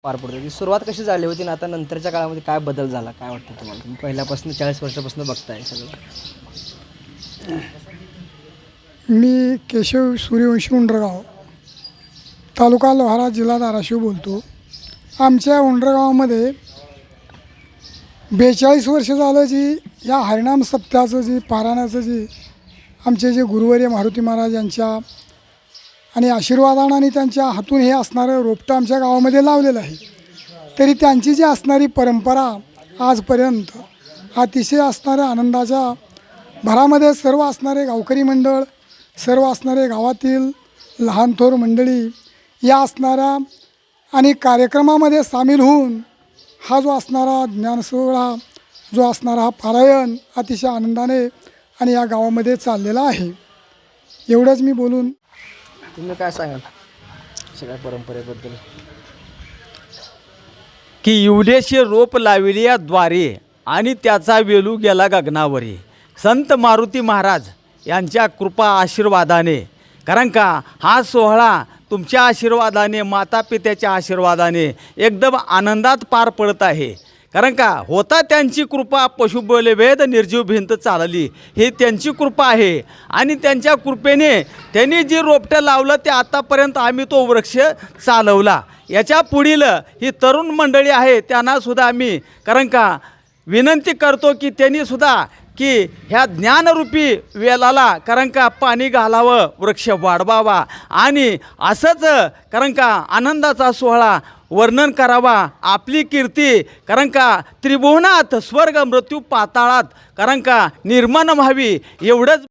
पार पडतो ती सुरुवात कशी झाली होती आणि आता नंतरच्या काळामध्ये काय बदल झाला काय वाटतं तुम्हाला? तुम्ही पहिल्यापासून 40 वर्षापासून बघताय सगळं. मी केशव सूर्यवंशी उंडरगाव, तालुका लोहारा, जिल्हा धाराशिव बोलतो. आमच्या उंडरगावामध्ये 42 वर्ष झालं जी या हरिनाम सप्ताहाचं जी पारायणाचं जी आमचे जे गुरुवर्य मारुती महाराज यांच्या आणि आशीर्वादानं आणि त्यांच्या हातून हे असणारं रोपटं आमच्या गावामध्ये लावलेलं आहे. तरी त्यांची जी असणारी परंपरा आजपर्यंत अतिशय असणाऱ्या आनंदाच्या भरामध्ये सर्व असणारे गावकरी मंडळ, सर्व असणारे गावातील लहान थोर मंडळी या असणाऱ्या आणि कार्यक्रमामध्ये सामील होऊन हा जो असणारा ज्ञानसोहळा, जो असणारा हा पारायण अतिशय आनंदाने आणि या गावामध्ये चाललेला आहे. एवढंच मी बोलून. तुम्ही काय सांगाल सगळ्या परंपरेबद्दल? की एवढेशे रोप लाविल्याद्वारे आणि त्याचा वेलू गेला गगनावरी. संत मारुती महाराज यांच्या कृपा आशीर्वादाने, कारण का हा सोहळा तुमच्या आशीर्वादाने, माता पित्याच्या आशीर्वादाने एकदम आनंदात पार पडत आहे. कारण का होता त्यांची कृपा, पशुबल वेद निर्जीव भिंत चालली, ही त्यांची कृपा आहे. आणि त्यांच्या कृपेने त्यांनी जी रोपटं लावलं ते आतापर्यंत आम्ही तो वृक्ष चालवला. याच्या पुढील ही तरुण मंडळी आहे त्यांनासुद्धा आम्ही कारण का विनंती करतो की त्यांनीसुद्धा की ह्या ज्ञानरूपी वेलाला कारण का पाणी घालावं, वृक्ष वाढवावा आणि असंच कारण का आनंदाचा सोहळा वर्णन करावा. आपली कीर्ती कारण का त्रिभुवनात स्वर्ग मृत्यू पाताळात कारण का निर्माण व्हावी एवढंच